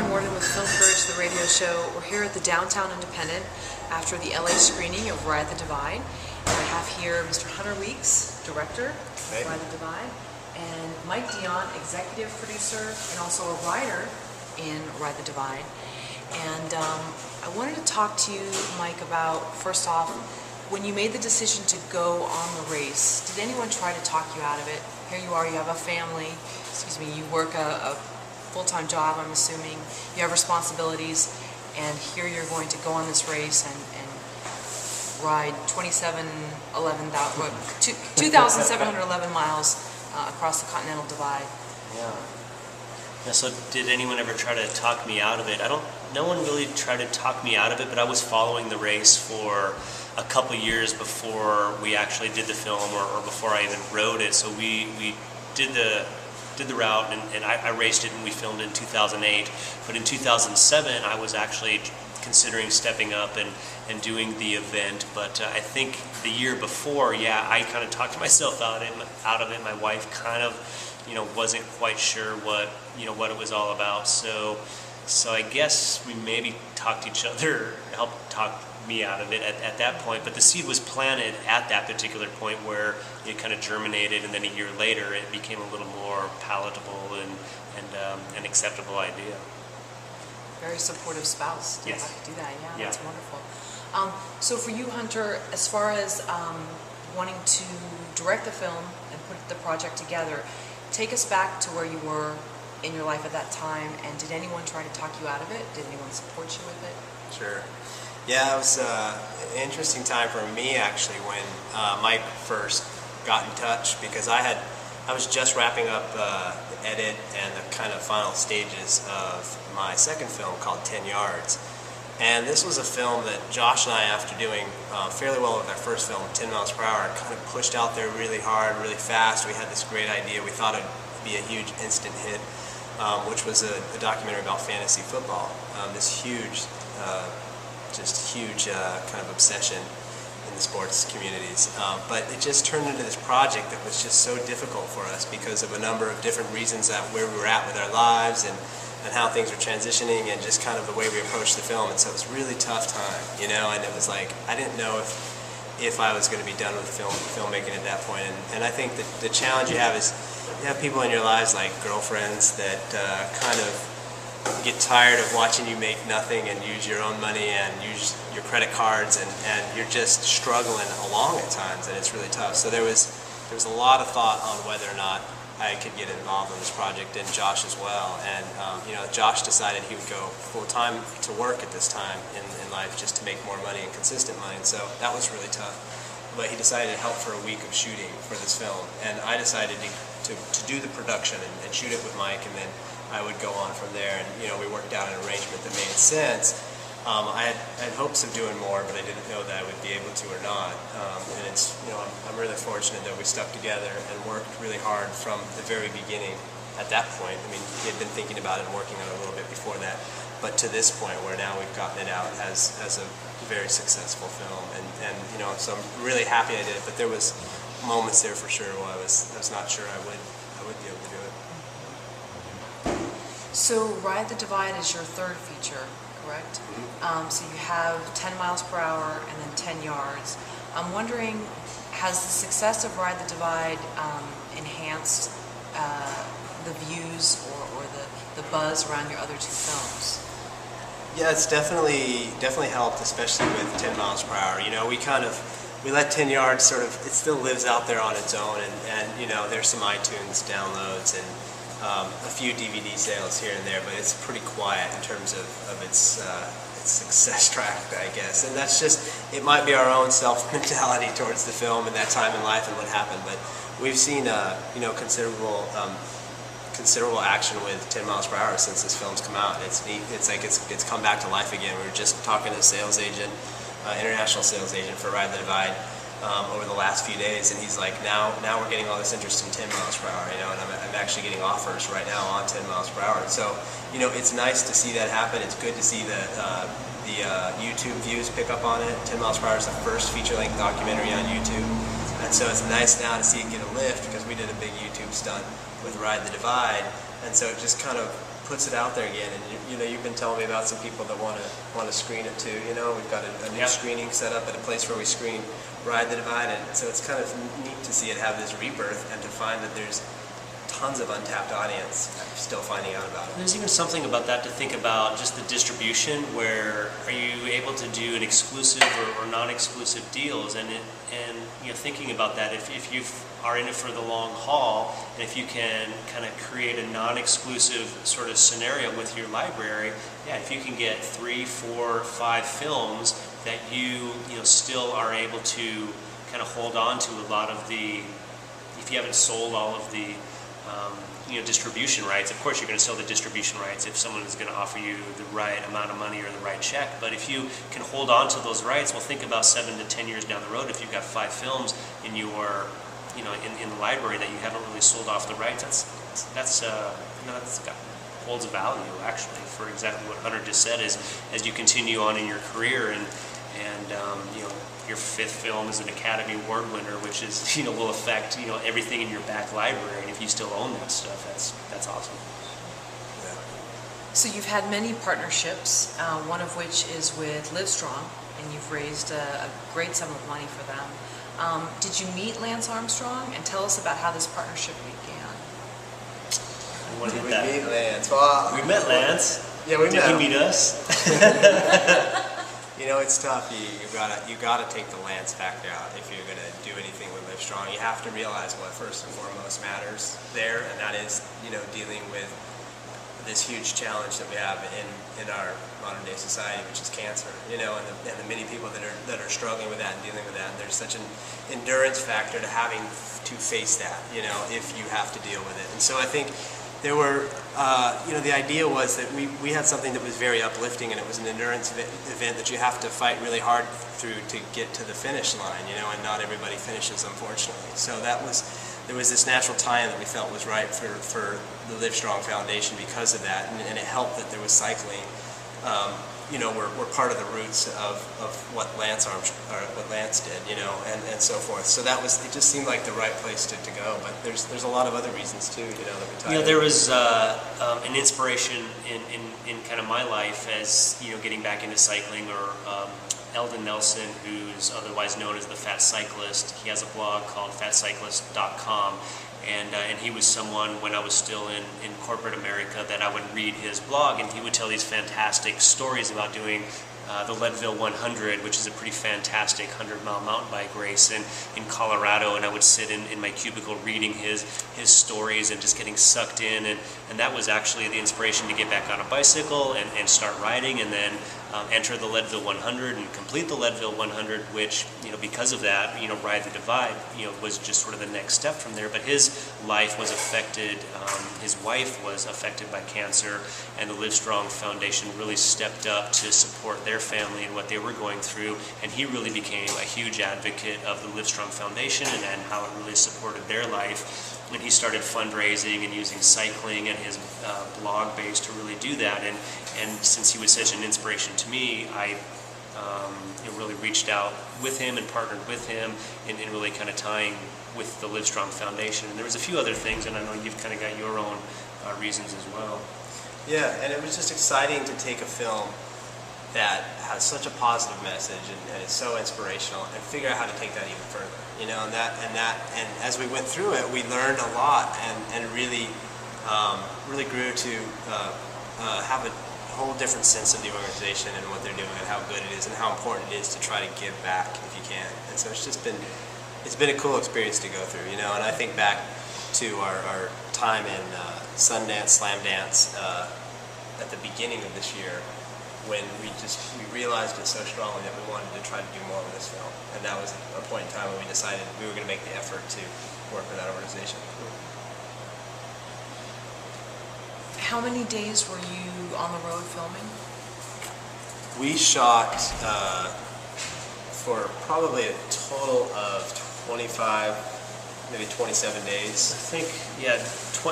Lauren Warden with Film Courage, the radio show. We're here at the Downtown Independent after the LA screening of Ride the Divide. And I have here Mr. Hunter Weeks, director of Ride the Divide, and Mike Dion, executive producer and also a writer in Ride the Divide. And I wanted to talk to you, Mike, about, first off, when you made the decision to go on the race, did anyone try to talk you out of it? Here you are, you have a family, you work a full-time job, I'm assuming, you have responsibilities, and here you're going to go on this race and ride 2,711 miles across the Continental Divide. Yeah. So did anyone ever try to talk me out of it? No one really tried to talk me out of it, but I was following the race for a couple years before we actually did the film, or before I even wrote it. So we did the route, and I raced it, and we filmed it in 2008. But in 2007, I was actually considering stepping up and doing the event. But I think the year before, yeah, I kind of talked myself out of it. My wife kind of, wasn't quite sure what it was all about. So I guess we maybe talked each other, helped talk me out of it at that point, but the seed was planted at that particular point where it kind of germinated, and then a year later it became a little more palatable and an acceptable idea. Very supportive spouse to Yes. have to do that. Yeah, Yeah. that's wonderful. So for you, Hunter, as far as wanting to direct the film and put the project together, take us back to where you were in your life at that time, and did anyone try to talk you out of it? Did anyone support you with it? Sure. Yeah, it was an interesting time for me, actually, when Mike first got in touch, because I was just wrapping up the edit and the kind of final stages of my second film called 10 Yards. And this was a film that Josh and I, after doing fairly well with our first film, 10 miles per hour, kind of pushed out there really hard, really fast. We had this great idea. We thought it'd be a huge instant hit, which was a documentary about fantasy football. This huge kind of obsession in the sports communities. But it just turned into this project that was just so difficult for us because of a number of different reasons at where we were at with our lives and how things were transitioning and just kind of the way we approached the film. And so it was a really tough time, and it was like, I didn't know if I was going to be done with filmmaking at that point. And I think that the challenge you have is you have people in your lives, like girlfriends, that kind of get tired of watching you make nothing and use your own money and use your credit cards, and you're just struggling along at times, and it's really tough. So there was a lot of thought on whether or not I could get involved in this project, and Josh as well. And Josh decided he would go full-time to work at this time in life just to make more money and consistent money, and so that was really tough. But he decided to help for a week of shooting for this film, and I decided to do the production and shoot it with Mike, and then I would go on from there, and we worked out an arrangement that made sense. I had hopes of doing more, but I didn't know that I would be able to or not. And it's I'm really fortunate that we stuck together and worked really hard from the very beginning. At that point, I mean, he had been thinking about it and working on it a little bit before that, but to this point where now we've gotten it out as a very successful film, and so I'm really happy I did it. But there was moments there for sure where I was not sure I would be able to do it. So Ride the Divide is your third feature, correct? Mm-hmm. So you have 10 miles per hour and then 10 yards. I'm wondering, has the success of Ride the Divide enhanced the views or the buzz around your other two films? Yeah, it's definitely helped, especially with 10 miles per hour. We let 10 Yards sort of, it still lives out there on its own, and there's some iTunes downloads and a few DVD sales here and there, but it's pretty quiet in terms of its success track, I guess. And that's just, it might be our own self-mentality towards the film and that time in life and what happened, but we've seen considerable action with 10 miles per hour since this film's come out. It's neat. It's like it's come back to life again. We were just talking to a sales agent, international sales agent for Ride the Divide, over the last few days, and he's like, now we're getting all this interest in 10 miles per hour, and I'm actually getting offers right now on 10 miles per hour. And so, it's nice to see that happen. It's good to see the YouTube views pick up on it. 10 miles per hour is the first feature-length documentary on YouTube, and so it's nice now to see it get a lift because we did a big YouTube stunt with Ride the Divide, and so it just kind of puts it out there again. And you know, you've been telling me about some people that want to screen it too. You know, we've got a new screening set up at a place where we screen Ride the Divide, and so it's kind of neat to see it have this rebirth and to find that there's tons of untapped audience still finding out about it. There's even something about that to think about, just the distribution. Where are you able to do an exclusive or non-exclusive deals? And you know, thinking about that, if you are in it for the long haul, and if you can kind of create a non-exclusive sort of scenario with your library, yeah, if you can get 3, 4, 5 films that you know still are able to kind of hold on to a lot of the, if you haven't sold all of the you know, distribution rights. Of course, you're going to sell the distribution rights if someone is going to offer you the right amount of money or the right check. But if you can hold on to those rights, well, think about 7 to 10 years down the road. If you've got 5 films in your, you know, in the library that you haven't really sold off the rights, that's you know, holds a value actually for exactly what Hunter just said. Is as you continue on in your career and you know, your 5th film is an Academy Award winner, which is, you know, will affect, you know, everything in your back library. And if you still own that stuff, that's awesome. Yeah. So you've had many partnerships, one of which is with Livestrong, and you've raised a great sum of money for them. Did you meet Lance Armstrong? And tell us about how this partnership began. When did We that? meet Lance. Well, We met Lance. Yeah, we Did met he him. meet us? You know, it's tough. You gotta take the Lance factor out if you're gonna do anything with Livestrong. You have to realize what first and foremost matters there, and that is, you know, dealing with this huge challenge that we have in our modern day society, which is cancer. You know, and the many people that are struggling with that and dealing with that. And there's such an endurance factor to having to face that. You know, if you have to deal with it. And so I think there were, you know, the idea was that we had something that was very uplifting, and it was an endurance event that you have to fight really hard through to get to the finish line, you know, and not everybody finishes, unfortunately. So there was this natural tie-in that we felt was right for the Livestrong Foundation because of that, and it helped that there was cycling. You know, we're part of the roots of what Lance did, you know, and so forth. So it just seemed like the right place to go. But there's a lot of other reasons too, you know, that we tied. You know, there was an inspiration in kind of my life as, you know, getting back into cycling, or Eldon Nelson, who's otherwise known as the Fat Cyclist. He has a blog called fatcyclist.com. And he was someone, when I was still in corporate America, that I would read his blog, and he would tell these fantastic stories about doing the Leadville 100, which is a pretty fantastic 100-mile mountain bike race in Colorado. And I would sit in my cubicle reading his stories and just getting sucked in. And that was actually the inspiration to get back on a bicycle and start riding, and then enter the Leadville 100 and complete the Leadville 100, which, you know, because of that, you know, Ride the Divide, you know, was just sort of the next step from there. But his life was affected, his wife was affected by cancer, and the Livestrong Foundation really stepped up to support their family and what they were going through, and he really became a huge advocate of the Livestrong Foundation and how it really supported their life. And he started fundraising and using cycling and his blog base to really do that. And since he was such an inspiration to me, I you know, really reached out with him and partnered with him in really kind of tying with the Livestrong Foundation. And there was a few other things, and I know you've kind of got your own reasons as well. Yeah, and it was just exciting to take a film that has such a positive message and is so inspirational, and figure out how to take that even further. You know, and as we went through it, we learned a lot, and really grew to have a whole different sense of the organization and what they're doing and how good it is and how important it is to try to give back if you can. And so it's been a cool experience to go through, you know. And I think back to our time in Sundance, Slam Dance at the beginning of this year, when we realized it so strongly that we wanted to try to do more with this film. And that was a point in time when we decided we were going to make the effort to work with that organization. How many days were you on the road filming? We shot for probably a total of 25, maybe 27 days. I think, yeah,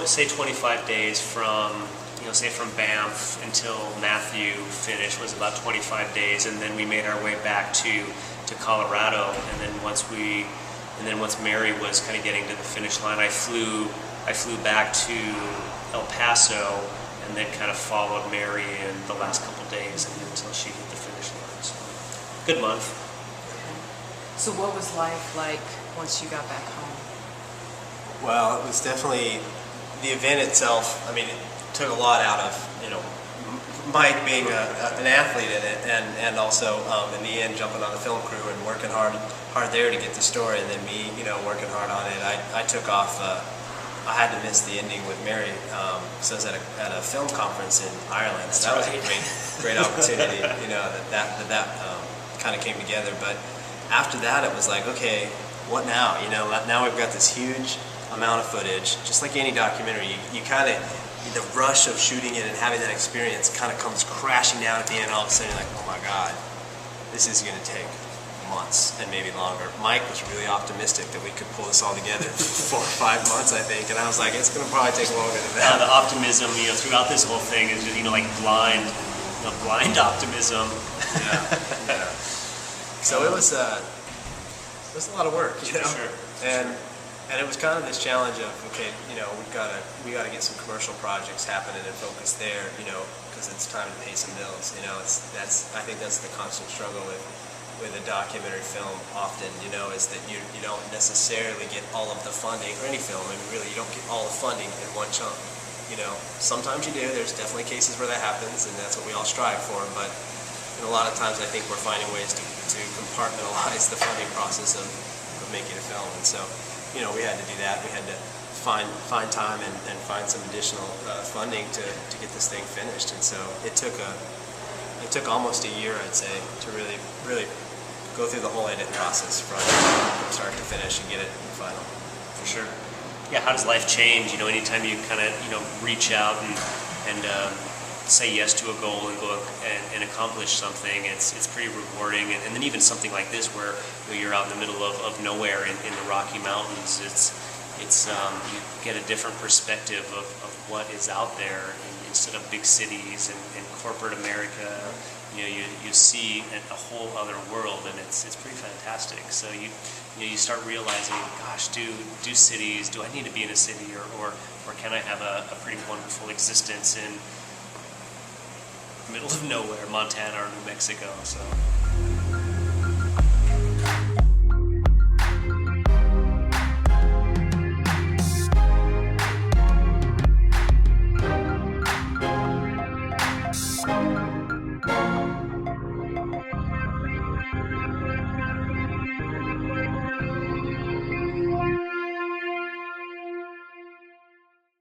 say 25 days from, you know, say from Banff until Matthew finished was about 25 days, and then we made our way back to Colorado, and then once Mary was kind of getting to the finish line, I flew back to El Paso, and and then kind of followed Mary in the last couple days and until she hit the finish line. So, good month. So what was life like once you got back home? Well, it was definitely the event itself. I mean, it took a lot out of, Mike being an athlete in it, and also in the end jumping on the film crew and working hard there to get the story, and then me, working hard on it. I took off. I had to miss the ending with Mary, so I was at a film conference in Ireland. So that was a great opportunity. That kind of came together. But after that, it was like, okay, what now? Now we've got this huge amount of footage. Just like any documentary, you kind of, the rush of shooting it and having that experience kind of comes crashing down at the end. All of a sudden, you're like, oh my God, this is going to take months and maybe longer. Mike was really optimistic that we could pull this all together for 4 or 5 months, I think, and I was like, it's going to probably take longer than that. The optimism, throughout this whole thing is just, like blind optimism. Yeah. So it was a lot of work, Sure. And it was kind of this challenge of, okay, we got to get some commercial projects happening and focus there, because it's time to pay some bills. I think that's the constant struggle with a documentary film often, is that you don't necessarily get all of the funding, or any film. I mean, really, you don't get all the funding in one chunk. Sometimes you do. There's definitely cases where that happens, and that's what we all strive for. But a lot of times, I think we're finding ways to compartmentalize the funding process of making a film, and so. We had to do that. We had to find time and find some additional funding to get this thing finished. And so it took almost a year, I'd say, to really go through the whole edit process from start to finish and get it final. For sure. Yeah. How does life change? Anytime you kind of reach out and say yes to a goal and go and accomplish something, it's pretty rewarding. And then even something like this, where you're out in the middle of nowhere in the Rocky Mountains, it's you get a different perspective of what is out there instead of big cities and corporate America. You see a whole other world, and it's pretty fantastic. So you start realizing, gosh, do cities? Do I need to be in a city, or can I have a pretty wonderful existence in middle of nowhere, Montana or New Mexico? So.